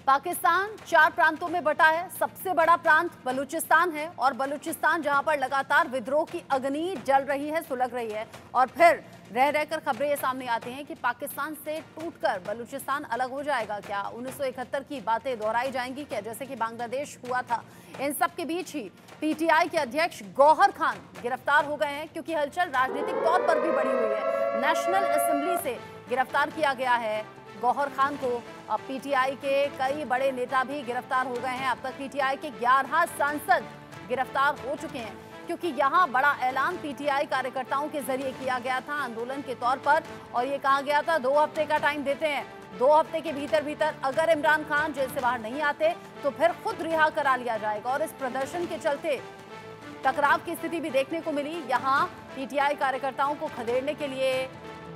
पाकिस्तान 4 प्रांतों में बटा है। सबसे बड़ा प्रांत बलूचिस्तान है और बलूचिस्तान जहां पर लगातार विद्रोह की अग्नि जल रही है, सुलग रही है और फिर रह रहकर खबरें ये सामने आती हैं कि पाकिस्तान से टूटकर बलूचिस्तान अलग हो जाएगा क्या? 1971 की बातें दोहराई जाएंगी क्या, जैसे कि बांग्लादेश हुआ था? इन सब के बीच ही पीटीआई के अध्यक्ष गौहर खान गिरफ्तार हो गए हैं, क्योंकि हलचल राजनीतिक तौर पर भी बढ़ी हुई है। नेशनल असेंबली से गिरफ्तार किया गया है गौहर खान को। अब पीटीआई के कई बड़े नेता भी गिरफ्तार हो गए हैं। अब तक पीटीआई के 11 सांसद गिरफ्तार हो चुके हैं, क्योंकि यहां बड़ा ऐलान पीटीआई कार्यकर्ताओं के जरिए किया गया था आंदोलन के तौर पर, और ये कहा गया था 2 हफ्ते का टाइम देते हैं। 2 हफ्ते के भीतर अगर इमरान खान जेल से बाहर नहीं आते तो फिर खुद रिहा करा लिया जाएगा। और इस प्रदर्शन के चलते टकराव की स्थिति भी देखने को मिली। यहाँ पीटीआई कार्यकर्ताओं को खदेड़ने के लिए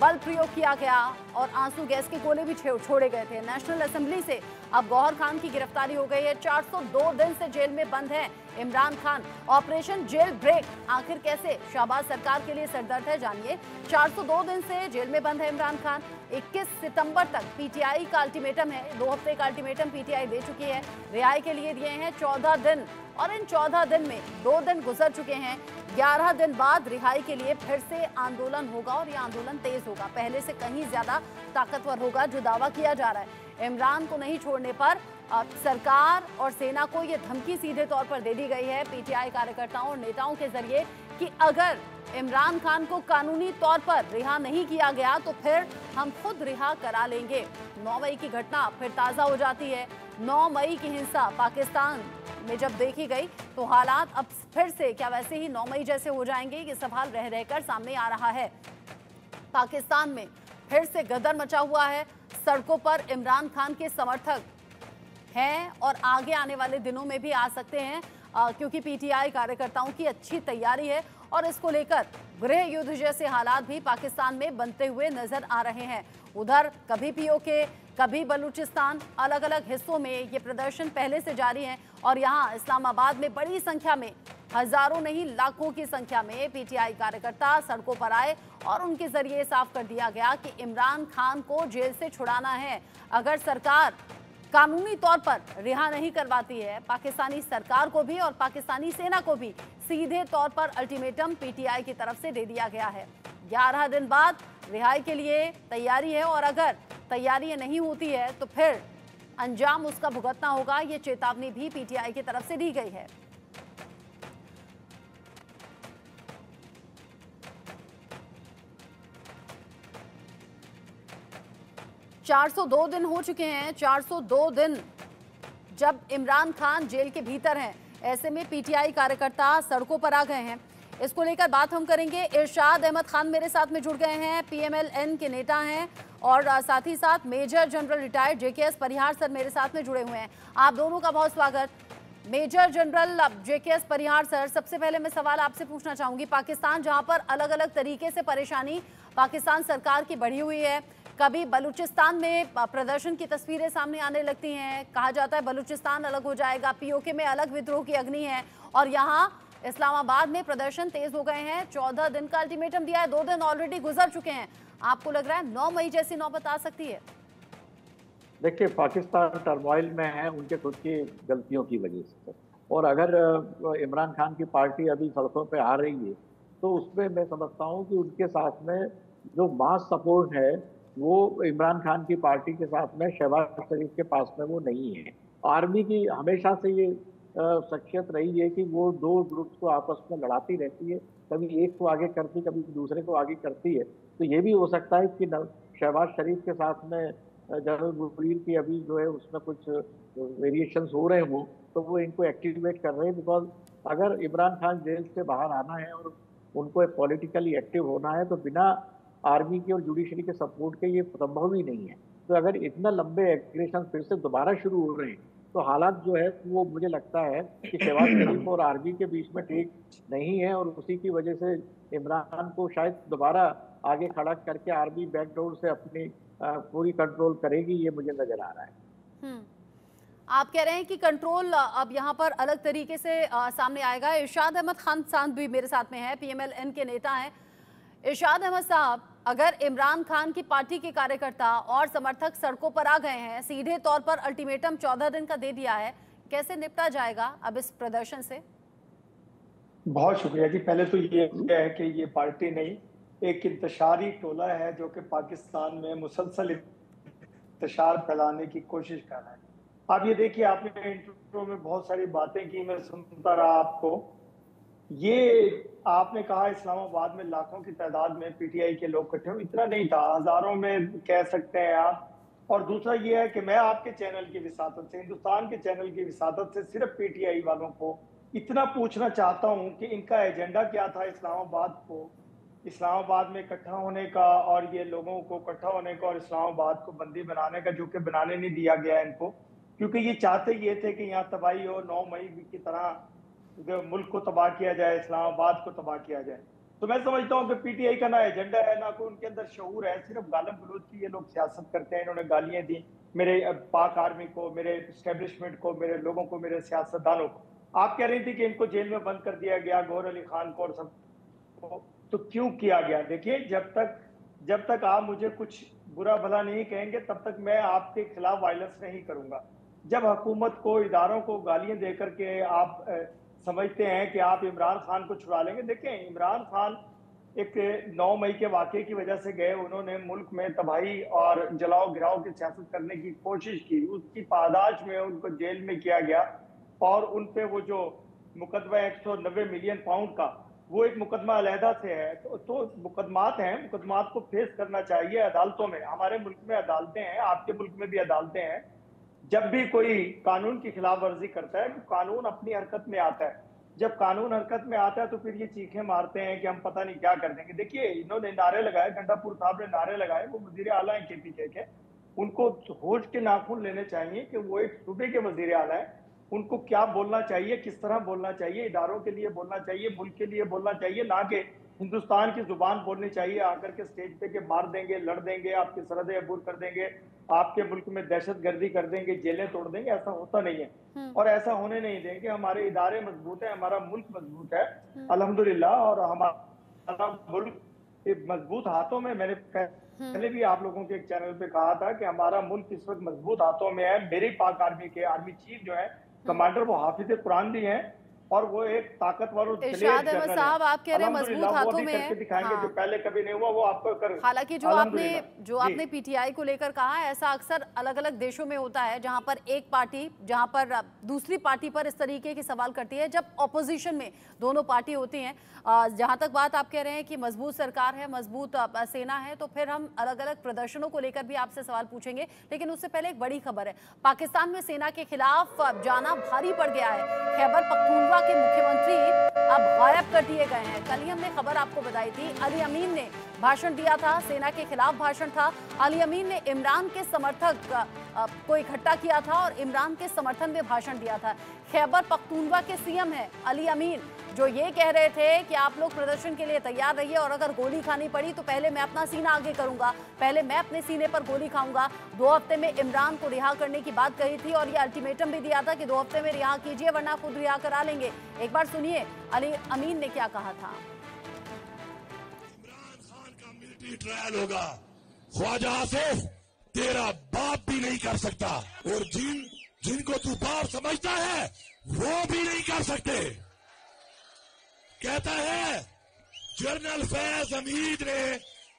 बल प्रयोग किया गया और आंसू गैस के गोले भी छोड़े गए थे। नेशनल असेंबली से अब गौहर खान की गिरफ्तारी हो गई है। 402 दिन से जेल में बंद है Imran Khan. Operation jail break आखिर कैसे? शहबाज सरकार के लिए सरदर्द है, जानिए। 402 दिन से जेल में बंद है इमरान खान। 21 सितंबर तक पीटीआई का अल्टीमेटम है। 2 हफ्ते का अल्टीमेटम पीटीआई दे चुकी है। रिहाई के लिए दिए हैं 14 दिन और इन 14 दिन में 2 दिन गुजर चुके हैं। 11 दिन बाद रिहाई के लिए फिर से आंदोलन होगा और ये आंदोलन तेज होगा, पहले से कहीं ज्यादा ताकतवर होगा, जो दावा किया जा रहा है। इमरान को नहीं छोड़ने पर सरकार और सेना को ये धमकी सीधे तौर पर दे दी गई है पीटीआई कार्यकर्ताओं और नेताओं के जरिए कि अगर इमरान खान को कानूनी तौर पर रिहा नहीं किया गया तो फिर हम खुद रिहा करा लेंगे। 9 मई की घटना फिर ताज़ा हो जाती है। 9 मई की हिंसा पाकिस्तान में जब देखी गई तो हालात अब फिर से क्या वैसे ही 9 मई जैसे हो जाएंगे, ये सवाल रह रहकर सामने आ रहा है। पाकिस्तान में फिर से गदर मचा हुआ है। सड़कों पर इमरान खान के समर्थक हैं और आगे आने वाले दिनों में भी आ सकते हैं, क्योंकि पीटीआई कार्यकर्ताओं की अच्छी तैयारी है और इसको लेकर गृह युद्ध जैसे हालात भी पाकिस्तान में बनते हुए नजर आ रहे हैं। उधर कभी पीओके, कभी बलूचिस्तान, अलग अलग हिस्सों में ये प्रदर्शन पहले से जारी है और यहाँ इस्लामाबाद में बड़ी संख्या में, हजारों नहीं लाखों की संख्या में पीटीआई कार्यकर्ता सड़कों पर आए और उनके जरिए साफ कर दिया गया कि इमरान खान को जेल से छुड़ाना है। अगर सरकार कानूनी तौर पर रिहा नहीं करवाती है, पाकिस्तानी सरकार को भी और पाकिस्तानी सेना को भी सीधे तौर पर अल्टीमेटम पीटीआई की तरफ से दे दिया गया है। 11 दिन बाद रिहाई के लिए तैयारी है और अगर तैयारी नहीं होती है तो फिर अंजाम उसका भुगतना होगा। ये चेतावनी भी पीटीआई की तरफ से दी गई है। चार 402 दिन हो चुके हैं। 402 दिन जब इमरान खान जेल के भीतर हैं, ऐसे में पीटीआई कार्यकर्ता सड़कों पर आ गए हैं। इसको लेकर बात हम करेंगे। इरशाद अहमद खान मेरे साथ में जुड़ गए हैं, पीएमएल-एन के नेता हैं और साथ ही साथ मेजर जनरल रिटायर्ड जेकेएस परिहार सर मेरे साथ में जुड़े हुए हैं। आप दोनों का बहुत स्वागत। मेजर जनरल जेकेएस परिहार सर, सबसे पहले मैं सवाल आपसे पूछना चाहूंगी, पाकिस्तान जहां पर अलग अलग तरीके से परेशानी पाकिस्तान सरकार की बढ़ी हुई है, कभी बलूचिस्तान में प्रदर्शन की तस्वीरें सामने आने लगती हैं, कहा जाता है बलूचिस्तान अलग हो जाएगा, पीओके में अलग विद्रोह की अग्नि है और यहाँ इस्लामाबाद में प्रदर्शन तेज हो गए हैं। 14 दिन का अल्टीमेटम दिया है, 2 दिन ऑलरेडी गुजर चुके हैं। आपको लग रहा है 9 मई जैसी नौबत आ सकती है? देखिए, पाकिस्तान टर्मोइल में है उनके खुद की गलतियों की वजह से, और अगर इमरान खान की पार्टी अभी सड़कों पे आ रही है तो उसमें मैं समझता हूँ कि उनके साथ में जो मास सपोर्ट है वो इमरान खान की पार्टी के साथ में शहबाज शरीफ के पास में वो नहीं है। आर्मी की हमेशा से ये शख्सियत रही है कि वो 2 ग्रुप्स को आपस में लड़ाती रहती है, कभी एक को आगे करती, कभी दूसरे को आगे करती है। तो ये भी हो सकता है कि शहबाज शरीफ के साथ में जनरल मुनीर की अभी जो है उसमें कुछ वेरिएशंस हो रहे हों, तो वो इनको एक्टिवेट कर रहे हैं। बिकॉज अगर इमरान खान जेल से बाहर आना है और उनको पॉलिटिकली एक्टिव होना है तो बिना आर्मी के और जुडिशरी के सपोर्ट के ये संभव ही नहीं है। तो अगर इतना लंबे एग्रेशन फिर से दोबारा शुरू हो रहे हैं तो हालात जो है वो मुझे लगता है कि शहबाज शरीफ और आर्मी के बीच में ठीक नहीं है और उसी की वजह से इमरान को शायद दोबारा आगे खड़ा करके आर्मी बैकडोर से अपनी पूरी कंट्रोल करेगी, ये मुझे नजर आ रहा है। आप कह रहे हैं कि कंट्रोल अब यहाँ पर अलग तरीके से सामने आएगा। इरशाद अहमद खान साहब भी मेरे साथ में है, पीएमएल-एन के नेता हैं। इरशाद अहमद साहब, अगर इमरान खान की पार्टी के कार्यकर्ता और समर्थक सड़कों पर आ गए हैं, सीधे तौर पर अल्टीमेटम 14 दिन का दे दिया है, कैसे निपटा जाएगा अब इस प्रदर्शन से? बहुत शुक्रिया जी। पहले तो ये है कि ये पार्टी नहीं, एक इंतशारी टोला है जो कि पाकिस्तान में मुसलसल इंतशार फैलाने की कोशिश कर रहा है। आप ये देखिए, आपने इंट्रो में बहुत सारी बातें की, मैं सुनता रहा आपको। ये आपने कहा इस्लामाबाद में लाखों की तादाद में पीटीआई के लोग इकट्ठे हुए, इतना नहीं था, हजारों में कह सकते हैं आप। और दूसरा ये है कि मैं आपके चैनल की विसातत से, हिंदुस्तान के चैनल की विसातत से सिर्फ पीटीआई वालों को इतना पूछना चाहता हूं कि इनका एजेंडा क्या था इस्लामाबाद में इकट्ठा होने का, और ये लोगों को इकट्ठा होने का और इस्लामाबाद को बंदी बनाने का, जो कि बनाने नहीं दिया गया इनको, क्योंकि ये चाहते ये थे कि यहाँ तबाही हो, 9 मई की तरह मुल्क को तबाह किया जाए, इस्लामाबाद को तबाह किया जाए। तो मैं समझता हूँ कि पीटीआई का ना एजेंडा है, ना कोई उनके अंदर शऊर है, सिर्फ गालम गलोच की ये लोग सियासत करते हैं। इन्होंने गालियां दी मेरे पाक आर्मी को, मेरे एस्टेब्लिशमेंट को, मेरे लोगों को, मेरे सियासतदानों को। आप कह रही थी कि इनको जेल में बंद कर दिया गया, गौहर अली खान को और सबको, तो क्यों किया गया? देखिए, जब तक आप मुझे कुछ बुरा भला नहीं कहेंगे तब तक मैं आपके खिलाफ वायलेंस नहीं करूंगा। जब हुकूमत को, इदारों को गालियां दे करके आप समझते हैं कि आप इमरान खान को छुड़ा लेंगे, देखें, इमरान खान एक 9 मई के वाकये की वजह से गए, उन्होंने मुल्क में तबाही और जलाओ गिराव की सियासत करने की कोशिश की, उसकी पादाश में उनको जेल में किया गया, और उन पे वो जो मुकदमा 190 मिलियन पाउंड का, वो एक मुकदमा अलहदा से है। तो मुकदमात हैं, मुकदमात को फेस करना चाहिए अदालतों में। हमारे मुल्क में अदालतें हैं, आपके मुल्क में भी अदालतें हैं। जब भी कोई कानून की खिलाफ वर्जी करता है, कानून अपनी हरकत में आता है, जब कानून हरकत में आता है तो फिर ये चीखें मारते हैं कि हम पता नहीं क्या कर देंगे। देखिए, इन्होंने नारे लगाए, गंडापुर साहब ने नारे लगाए, वो वजीर आला है केपीके के, उनको होश के नाखून लेने चाहिए कि वो एक सूबे के वजीर आला है, उनको क्या बोलना चाहिए, किस तरह बोलना चाहिए, इदारों के लिए बोलना चाहिए, मुल्क के लिए बोलना चाहिए, ना कि हिंदुस्तान की जुबान बोलनी चाहिए आकर के स्टेज पे के मार देंगे, लड़ देंगे, आपकी सरहदें अबूर कर देंगे, आपके मुल्क में दहशतगर्दी कर देंगे, जेलें तोड़ देंगे। ऐसा होता नहीं है और ऐसा होने नहीं देंगे। हमारे इदारे मजबूत है, हमारा मुल्क मजबूत है अल्हम्दुलिल्लाह, और हमारा मुल्क मजबूत हाथों में। मैंने पहले भी आप लोगों के एक चैनल पे कहा था कि हमारा मुल्क इस वक्त मजबूत हाथों में है। मेरी पाक आर्मी के आर्मी चीफ जो है कमांडर, वो हाफिज कुरान भी हैं, और वो एक ताकतवर इरशाद अहमद साहब, आप कह रहे हैं मजबूत हाथों में है, दिखाएंगे जो पहले कभी नहीं हुआ, वो आपको कर। हालांकि जो आपने पीटीआई को लेकर कहा है, ऐसा अक्सर अलग अलग देशों में होता है, जहां पर एक पार्टी जहां पर दूसरी पार्टी पर इस तरीके की सवाल करती है, जब ऑपोजिशन में दोनों पार्टी होती हैं। जहां तक बात आप कह रहे हैं कि मजबूत सरकार है, मजबूत सेना है, तो फिर हम अलग अलग प्रदर्शनों को लेकर भी आपसे सवाल पूछेंगे, लेकिन उससे पहले एक बड़ी खबर है। पाकिस्तान में सेना के खिलाफ जाना भारी पड़ गया है। खैबर पख्तूनख्वा के मुख्यमंत्री अब गायब कर दिए गए हैं। कल ही हमने खबर आपको बताई थी, अली अमीन ने भाषण दिया था, सेना के खिलाफ भाषण था। अली अमीन ने इमरान के समर्थक को इकट्ठा किया था और इमरान के समर्थन में भाषण दिया था। खैबर पख्तूनख्वा के सीएम है अली अमीन, जो ये कह रहे थे कि आप लोग प्रदर्शन के लिए तैयार रहिए, और अगर गोली खानी पड़ी तो पहले मैं अपना सीना आगे करूंगा, पहले मैं अपने सीने पर गोली खाऊंगा। 2 हफ्ते में इमरान को रिहा करने की बात कही थी, और ये अल्टीमेटम भी दिया था कि 2 हफ्ते में रिहा कीजिए वरना खुद रिहा करा लेंगे। एक बार सुनिए अली अमीन ने क्या कहा था। इमरान खान का मिलिट्री ट्रायल होगा, ख्वाजा आसिफ तेरा बाप भी नहीं कर सकता, और जिनको तू बाप समझता है वो भी नहीं कर सकते। कहता है जनरल फैज हमीद ने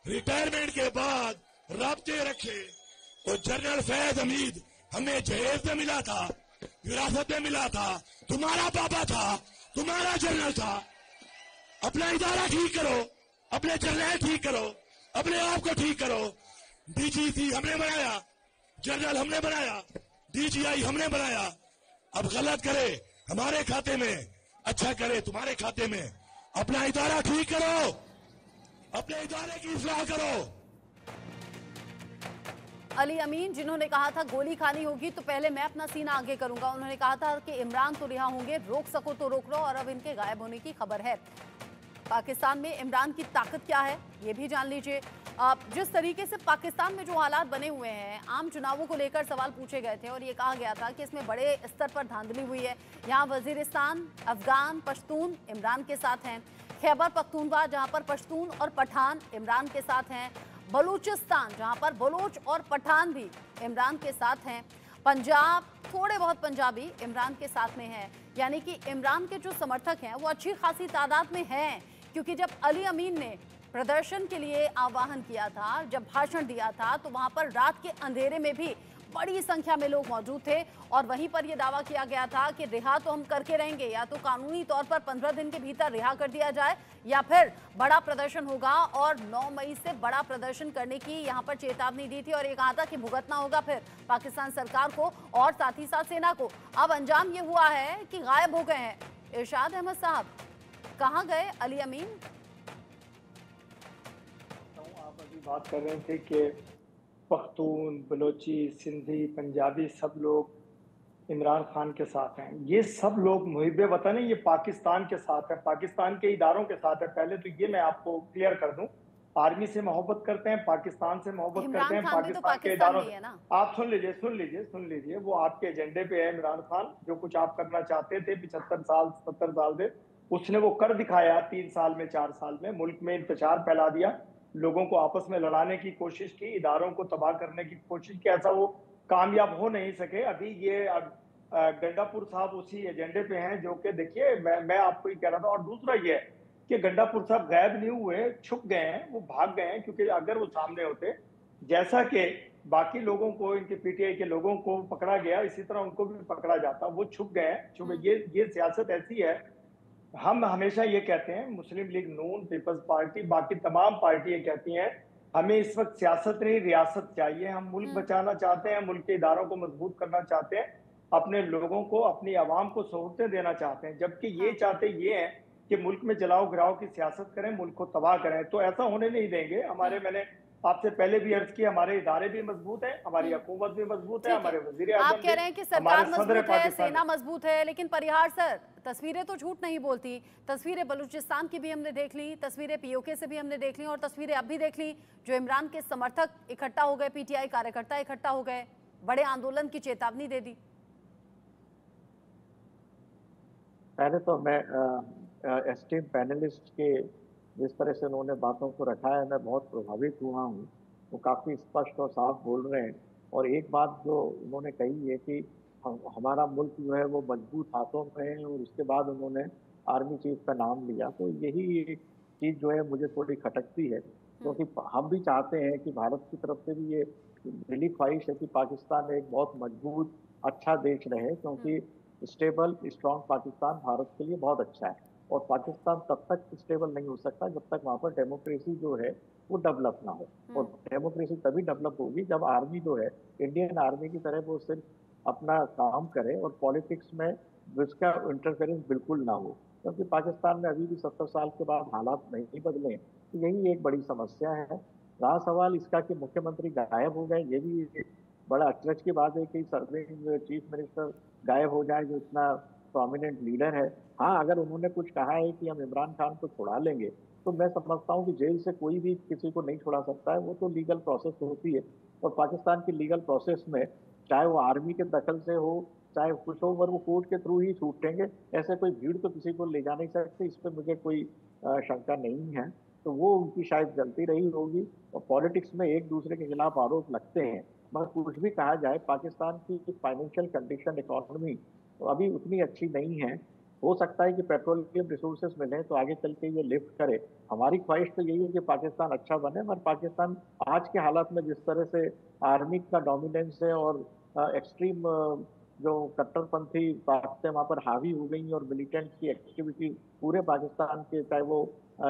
रिटायरमेंट के बाद राब्ते रखे, और जनरल फैज हमीद हमें जहेज में मिला था, विरासत में मिला था, तुम्हारा पापा था, तुम्हारा जनरल था। अपना इदारा ठीक करो, अपने जनरल ठीक करो, अपने आप को ठीक करो। डीजीसी हमने बनाया, जनरल हमने बनाया, डीजीआई हमने बनाया। अब गलत करे हमारे खाते में, अच्छा करे तुम्हारे खाते में। अपना इदारा ठीक करो, अपने इदारे की इस्लाह करो। अली अमीन, जिन्होंने कहा था गोली खानी होगी तो पहले मैं अपना सीना आगे करूंगा, उन्होंने कहा था कि इमरान तो रिहा होंगे, रोक सको तो रोक लो, और अब इनके गायब होने की खबर है। पाकिस्तान में इमरान की ताकत क्या है ये भी जान लीजिए। जिस तरीके से पाकिस्तान में जो हालात बने हुए हैं, आम चुनावों को लेकर सवाल पूछे गए थे और ये कहा गया था कि इसमें बड़े स्तर पर धांधली हुई है। यहाँ वजीरिस्तान, अफगान, पश्तून इमरान के साथ हैं। खैबर पख्तूनख्वा जहां पर पश्तून और पठान इमरान के साथ हैं, बलूचिस्तान जहां पर बलोच और पठान भी इमरान के साथ हैं, पंजाब थोड़े बहुत पंजाबी इमरान के साथ में हैं। यानी कि इमरान के जो समर्थक हैं वो अच्छी खासी तादाद में हैं, क्योंकि जब अली अमीन ने प्रदर्शन के लिए आह्वान किया था, जब भाषण दिया था, तो वहां पर रात के अंधेरे में भी बड़ी संख्या में लोग मौजूद थे और वहीं पर यह दावा किया गया था कि रिहा तो हम करके रहेंगे, या तो कानूनी तौर पर 15 दिन के भीतर रिहा कर दिया जाए या फिर बड़ा प्रदर्शन होगा। और 9 मई से बड़ा प्रदर्शन करने की यहां पर चेतावनी दी थी और ये कहा था कि भुगतना होगा फिर पाकिस्तान सरकार को और साथ ही साथ सेना को। अब अंजाम ये हुआ है कि गायब हो गए हैं। इरशाद अहमद साहब, कहां गए अली अमीन? आप अभी बात कर रहे थे कि पख्तून, बलोची, सिंधी, पंजाबी सब लोग इमरान खान के साथ हैं। ये सब लोग मुहिब्बे वतन है, ये पाकिस्तान के साथ है, पाकिस्तान के इदारों के साथ है। पहले तो ये मैं आपको क्लियर कर दूं, आर्मी से मोहब्बत करते हैं, पाकिस्तान से मोहब्बत करते हैं, पाकिस्तान के इदारों। आप सुन लीजिए, वो आपके एजेंडे पे है इमरान खान। जो कुछ आप करना चाहते थे 75 साल 70 साल से, उसने वो कर दिखाया 3 साल में 4 साल में। मुल्क में इंतशार फैला दिया, लोगों को आपस में लड़ाने की कोशिश की, इदारों को तबाह करने की कोशिश की। ऐसा वो कामयाब हो नहीं सके। अभी ये गंडापुर साहब उसी एजेंडे पे हैं, जो कि देखिए मैं आपको ही कह रहा था। और दूसरा ये है कि गंडापुर साहब गायब नहीं हुए, छुप गए हैं, वो भाग गए हैं। क्योंकि अगर वो सामने होते, जैसा कि बाकी लोगों को, इनके पीटीआई के लोगों को पकड़ा गया, इसी तरह उनको भी पकड़ा जाता। वो छुप गए हैं। ये सियासत ऐसी है। हम हमेशा ये कहते हैं, मुस्लिम लीग नून, पीपल्स पार्टी, बाकी तमाम पार्टियां कहती हैं हमें इस वक्त सियासत नहीं रियासत चाहिए। हम मुल्क बचाना चाहते हैं, मुल्क के इदारों को मजबूत करना चाहते हैं, अपने लोगों को, अपनी आवाम को सहूलतें देना चाहते हैं। जबकि ये चाहते ये हैं कि मुल्क में जलाओ गिराओ की सियासत करें, मुल्क को तबाह करें। तो ऐसा होने नहीं देंगे। मैंने आपसे पहले भी अर्ज किया, हमारे इदारे भी मजबूत है, हमारी हुकूमत भी मजबूत है, हमारे वजीर आज़म, आप कह रहे हैं कि सरकार मजबूत है, सेना मजबूत है, लेकिन परिहार सर, तस्वीरें तो झूठ नहीं बोलती। तस्वीरें बलूचिस्तान की भी हमने देख ली, तस्वीरें पीओके से भी हमने देख ली, और तस्वीरें अब भी देख ली जो इमरान के समर्थक इकट्ठा हो गए, पीटीआई कार्यकर्ता इकट्ठा हो गए, बड़े आंदोलन की चेतावनी दे दी। पहले तो मैं एस्टीम पैनलिस्ट के जिस तरह से उन्होंने बातों को रखा है, मैं बहुत प्रभावित हुआ हूँ। वो काफ़ी स्पष्ट और साफ बोल रहे हैं। और एक बात जो उन्होंने कही है कि हमारा मुल्क जो है वो मजबूत हाथों में है, और उसके बाद उन्होंने आर्मी चीफ का नाम लिया। तो यही एक चीज़ जो है मुझे थोड़ी खटकती है, क्योंकि हम भी चाहते हैं कि भारत की तरफ से भी ये दिली ख्वाहिश है कि पाकिस्तान एक बहुत मजबूत अच्छा देश रहे, क्योंकि स्टेबल स्ट्रॉन्ग पाकिस्तान भारत के लिए बहुत अच्छा है। और पाकिस्तान तब तक स्टेबल नहीं हो सकता जब तक वहाँ पर डेमोक्रेसी जो है वो डेवलप ना हो। और डेमोक्रेसी तभी डेवलप होगी जब आर्मी जो है इंडियन आर्मी की तरह वो सिर्फ अपना काम करे और पॉलिटिक्स में जिसका इंटरफेरेंस बिल्कुल ना हो। क्योंकि पाकिस्तान में अभी भी 70 साल के बाद हालात नहीं बदले, तो यही एक बड़ी समस्या है। रहा सवाल इसका कि मुख्यमंत्री गायब हो गए, ये भी बड़ा अचरज की बात है कि सर्विंग चीफ मिनिस्टर गायब हो जाए, जो इतना प्रोमिनेंट लीडर है। हाँ, अगर उन्होंने कुछ कहा है कि हम इमरान खान को छुड़ा लेंगे, तो मैं समझता हूँ कि जेल से कोई भी किसी को नहीं छुड़ा सकता है। वो तो लीगल प्रोसेस होती है, और पाकिस्तान की लीगल प्रोसेस में चाहे वो आर्मी के दखल से हो, चाहे कुछ हो, पर वो कोर्ट के थ्रू ही छूटेंगे। ऐसे कोई भीड़ तो किसी को ले जा नहीं सकते, इस पर मुझे कोई शंका नहीं है। तो वो उनकी शायद गलती रही होगी। और पॉलिटिक्स में एक दूसरे के खिलाफ आरोप लगते हैं, मगर कुछ भी कहा जाए, पाकिस्तान की फाइनेंशियल कंडीशन, इकोनॉमी तो अभी उतनी अच्छी नहीं है। हो सकता है कि पेट्रोलियम रिसोर्सेज मिले तो आगे चल के ये लिफ्ट करे। हमारी ख्वाहिश तो यही है कि पाकिस्तान अच्छा बने, मगर पाकिस्तान आज के हालात में जिस तरह से आर्मी का डोमिनेंस है और एक्सट्रीम जो कट्टरपंथी ताकतें वहाँ पर हावी हो गई और मिलिटेंट की एक्टिविटी पूरे पाकिस्तान के, चाहे वो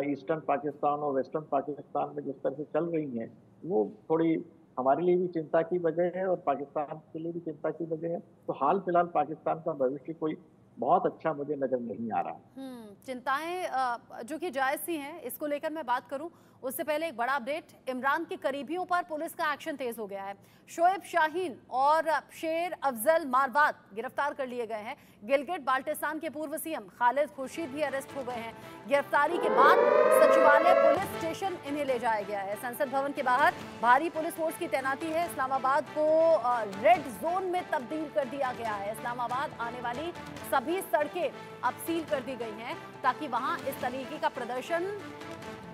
ईस्टर्न पाकिस्तान और वेस्टर्न पाकिस्तान में जिस तरह से चल रही हैं, वो थोड़ी हमारे लिए भी चिंता की वजह है और पाकिस्तान के लिए भी चिंता की वजह है। तो हाल फिलहाल पाकिस्तान का भविष्य कोई बहुत अच्छा मुझे नजर नहीं आ रहा। चिंताएं जो कि जायज सी हैं, इसको लेकर मैं बात करूं उससे पहले एक बड़ा अपडेट। इमरान के करीबियों पर पुलिस का एक्शन तेज हो गया है। शोएब शाहीन और शेर अफजल मारवात गिरफ्तार कर लिए गए हैं। गिलगिट बाल्टिस्तान के पूर्व सीएम खालिद खुर्शीद भी अरेस्ट हो गए हैं। गिरफ्तारी के बाद सचिवालय पुलिस स्टेशन इन्हें ले जाया गया है। संसद भवन के बाहर भारी पुलिस फोर्स की तैनाती है। इस्लामाबाद को रेड जोन में तब्दील कर दिया गया है। इस्लामाबाद आने वाली सभी सभी सड़कें अब सील कर दी गई हैं ताकि वहां इस तरीके का प्रदर्शन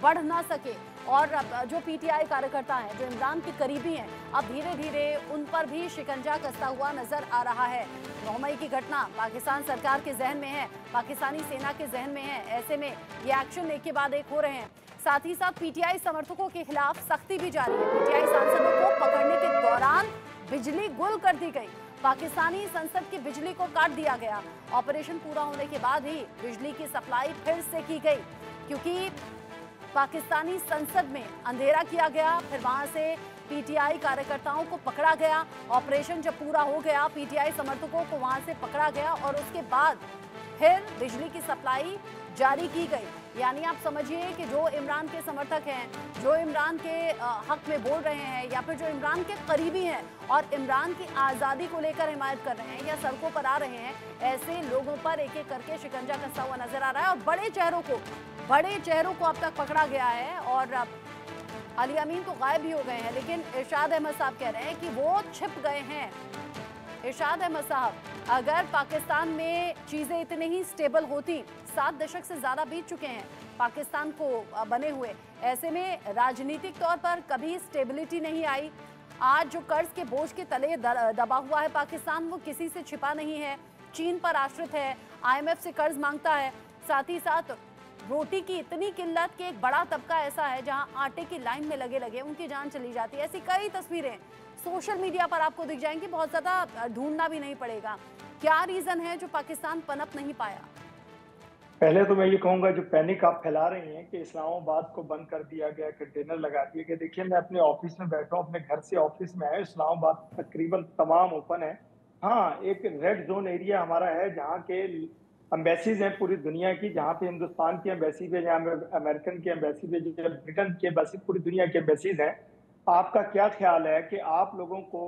बढ़ ना सके। और जो पीटीआई कार्यकर्ता हैं, जो इमरान के करीबी हैं, अब धीरे धीरे उन पर भी शिकंजा कसता हुआ नजर आ रहा है। 9 मई की घटना पाकिस्तान सरकार के जहन में है, पाकिस्तानी सेना के जहन में है। ऐसे में ये एक्शन एक के बाद एक हो रहे हैं। साथ ही साथ पीटीआई समर्थकों के खिलाफ सख्ती भी जारी है। पीटीआई सांसदों को पकड़ने के दौरान बिजली गुल कर दी गई, पाकिस्तानी संसद की बिजली को काट दिया गया। ऑपरेशन पूरा होने के बाद ही बिजली की सप्लाई फिर से की गई, क्योंकि पाकिस्तानी संसद में अंधेरा किया गया, फिर वहां से पीटीआई कार्यकर्ताओं को पकड़ा गया। ऑपरेशन जब पूरा हो गया, पीटीआई समर्थकों को वहां से पकड़ा गया और उसके बाद फिर बिजली की सप्लाई जारी की गई। यानी आप समझिए कि जो इमरान के समर्थक हैं, जो इमरान के हक में बोल रहे हैं, या फिर जो इमरान के करीबी हैं और इमरान की आज़ादी को लेकर हिमायत कर रहे हैं या सड़कों पर आ रहे हैं, ऐसे लोगों पर एक एक करके शिकंजा कसता हुआ नजर आ रहा है। और बड़े चेहरों को अब तक पकड़ा गया है। और अली अमीन तो गायब भी हो गए हैं, लेकिन इरशाद अहमद साहब कह रहे हैं कि वो छिप गए हैं। इरशाद अहमद साहब, अगर पाकिस्तान में चीज़ें इतनी ही स्टेबल होती, 7 दशक से ज़्यादा बीत चुके हैं पाकिस्तान को बने हुए, ऐसे में राजनीतिक तौर पर कभी स्टेबिलिटी नहीं आई। आज जो कर्ज के बोझ के तले दबा हुआ है पाकिस्तान, वो किसी से छिपा नहीं है, चीन पर आश्रित है, IMF से कर्ज मांगता है। साथ ही साथ रोटी की इतनी किल्लत कि एक बड़ा तबका ऐसा है जहां आटे की लाइन में लगे लगे उनकी जान चली जाती है। ऐसी कई तस्वीरें सोशल मीडिया पर आपको दिख जाएंगी, बहुत ज़्यादा ढूंढना भी नहीं पड़ेगा। क्या रीज़न है जो पाकिस्तान पनप नहीं पाया? पहले तो मैं ये कहूंगा, जो पैनिक आप फैला रही हैं कि इस्लामाबाद को बंद कर दिया गया, कंटेनर लगा दिए गए। देखिए, मैं अपने ऑफिस में बैठा हूँ, अपने घर से ऑफिस में आया, इस्लामाबाद तकरीबन तमाम ओपन है। हाँ, एक रेड जोन एरिया हमारा है जहाँ के एम्बेसीज हैं पूरी दुनिया की, जहाँ पे हिंदुस्तान की एम्बेसी पे, जहाँ अमेरिकन की एम्बेसी पे, ब्रिटेन की एम्बेसी, पूरी दुनिया की एम्बेसीज हैं। आपका क्या ख्याल है कि आप लोगों को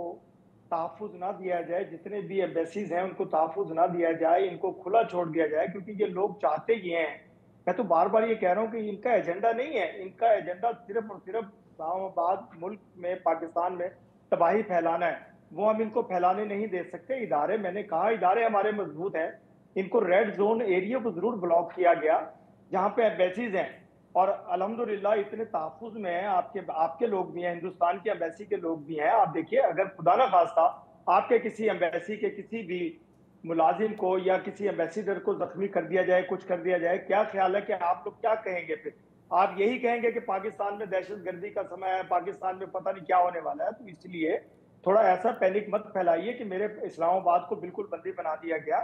तहफ़्फ़ुज़ ना दिया जाए, जितने भी एम्बेसीज हैं उनको तहफ़्फ़ुज़ ना दिया जाए, इनको खुला छोड़ दिया जाए? क्योंकि ये लोग चाहते ये हैं, मैं तो बार बार ये कह रहा हूँ कि इनका एजेंडा नहीं है, इनका एजेंडा सिर्फ और सिर्फ इस्लामाबाद मुल्क में, पाकिस्तान में तबाही फैलाना है। वो हम इनको फैलाने नहीं दे सकते। इदारे, मैंने कहा इदारे हमारे मजबूत हैं, इनको रेड जोन एरिया को जरूर ब्लॉक किया गया जहां पे एम्बेसीज हैं, और अल्हम्दुलिल्लाह इतने तहफ्फुज में हैं, आपके लोग भी हैं, हिंदुस्तान की एम्बेसी के लोग भी हैं। आप देखिए, अगर खुदा ना खास्ता आपके किसी एम्बेसी के किसी भी मुलाजिम को या किसी एम्बेसीडर को जख्मी कर दिया जाए, कुछ कर दिया जाए, क्या ख्याल है कि आप लोग क्या कहेंगे? फिर आप यही कहेंगे कि पाकिस्तान में दहशतगर्दी का समय है, पाकिस्तान में पता नहीं क्या होने वाला है। तो इसलिए थोड़ा ऐसा पैनिक मत फैलाइए कि मेरे इस्लामाबाद को बिल्कुल बंदी बना दिया गया।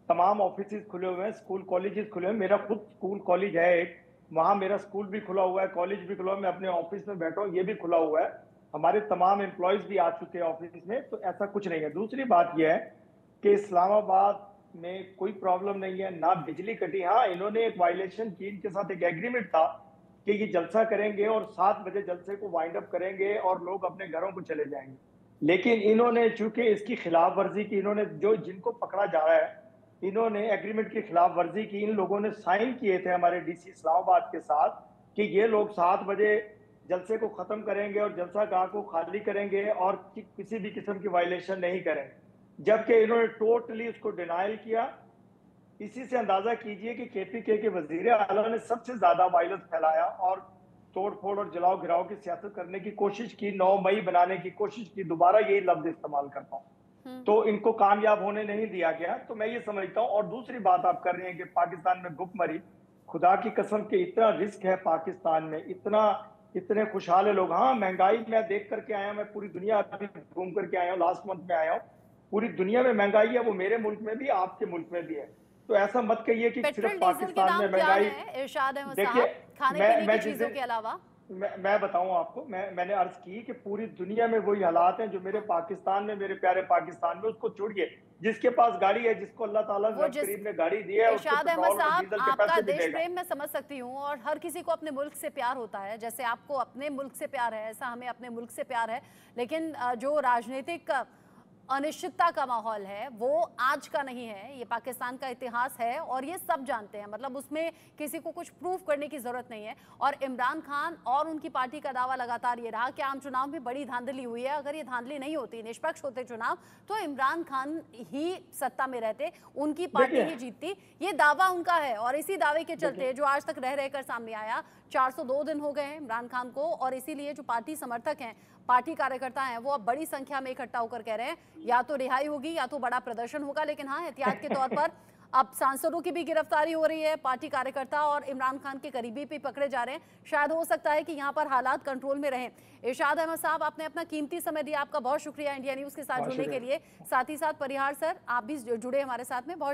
तमाम ऑफिस खुले हुए हैं, स्कूल कॉलेजेस खुले हुए हैं। मेरा खुद स्कूल कॉलेज है एक, वहां मेरा स्कूल भी खुला हुआ है, कॉलेज भी खुला हुआ है, मैं अपने ऑफिस में बैठा हूँ, ये भी खुला हुआ है। हमारे तमाम एम्प्लॉयज भी आ चुके हैं ऑफिस में, तो ऐसा कुछ नहीं है। दूसरी बात यह है कि इस्लामाबाद में कोई प्रॉब्लम नहीं है, ना बिजली कटी। हाँ, इन्होंने एक वायलेशन की, इनके साथ एक एग्रीमेंट था कि ये जलसा करेंगे और 7 बजे जलसे को वाइंड अप करेंगे और लोग अपने घरों को चले जाएंगे। लेकिन इन्होंने चूंकि इसकी खिलाफ वर्जी की, इन्होंने जिनको पकड़ा जा रहा है, इन्होंने एग्रीमेंट की खिलाफ वर्जी की। इन लोगों ने साइन किए थे हमारे डीसी इस्लामाबाद के साथ कि ये लोग 7 बजे जलसे को खत्म करेंगे और जलसा गाह को खाली करेंगे और किसी भी किस्म की वायलेशन नहीं करेंगे, जबकि इन्होंने टोटली उसको डिनाइल किया। इसी से अंदाजा कीजिए कि केपीके के वजीर आला ने सबसे ज्यादा वायलेंस फैलाया और तोड़फोड़ और जलाओ गिराओ की सियासत करने की कोशिश की, 9 मई बनाने की कोशिश की, दोबारा यही लफ्ज इस्तेमाल करता हूँ, तो इनको कामयाब होने नहीं दिया गया। तो मैं ये समझता हूँ। और दूसरी बात आप कर रहे हैं कि पाकिस्तान में भुखमरी, खुदा की कसम के इतना रिस्क है पाकिस्तान में, इतने खुशहाल है लोग। हाँ, महंगाई मैं देख करके आया, मैं पूरी दुनिया घूम करके आया हूँ, लास्ट मंथ में आया हूँ। पूरी दुनिया में महंगाई है, वो मेरे मुल्क में भी, आपके मुल्क में भी है। तो ऐसा मत कहिए कि सिर्फ पाकिस्तान में महंगाई। देखिए, खाने पीने की चीजों के अलावा मैं बताऊं आपको, मैंने अर्ज की कि पूरी दुनिया में वही हालात हैं जो मेरे पाकिस्तान में, मेरे प्यारे पाकिस्तान में। उसको छोड़िए, जिसके पास गाड़ी है, जिसको अल्लाह ताला करीब ने गाड़ी दी है, इरशाद अहमद साहब, आपका देश प्रेम मैं समझ सकती हूँ और हर किसी को अपने मुल्क से प्यार होता है। जैसे आपको अपने मुल्क से प्यार है, ऐसा हमें अपने मुल्क से प्यार है। लेकिन जो राजनीतिक अनिश्चितता का माहौल है वो आज का नहीं है, ये पाकिस्तान का इतिहास है और ये सब जानते हैं। मतलब उसमें किसी को कुछ प्रूफ करने की जरूरत नहीं है। और इमरान खान और उनकी पार्टी का दावा लगातार ये रहा कि आम चुनाव में बड़ी धांधली हुई है। अगर ये धांधली नहीं होती, निष्पक्ष होते चुनाव, तो इमरान खान ही सत्ता में रहते, उनकी पार्टी ही जीतती। ये दावा उनका है और इसी दावे के चलते जो आज तक रह रहकर सामने आया, 402 दिन हो गए हैं इमरान खान को, और इसीलिए जो पार्टी समर्थक हैं, पार्टी कार्यकर्ता हैं, वो अब बड़ी संख्या में इकट्ठा होकर कह रहे हैं या तो रिहाई होगी या तो बड़ा प्रदर्शन होगा। लेकिन हाँ, एहतियात के तौर पर अब सांसदों की भी गिरफ्तारी हो रही है, पार्टी कार्यकर्ता और इमरान खान के करीबी भी पकड़े जा रहे हैं। शायद हो सकता है कि यहाँ पर हालात कंट्रोल में रहें। इरशाद अहमद साहब, आपने अपना कीमती समय दिया, आपका बहुत शुक्रिया इंडिया न्यूज के साथ जुड़ने के लिए। साथ ही साथ परिहार सर, आप भी जुड़े हमारे साथ में, बहुत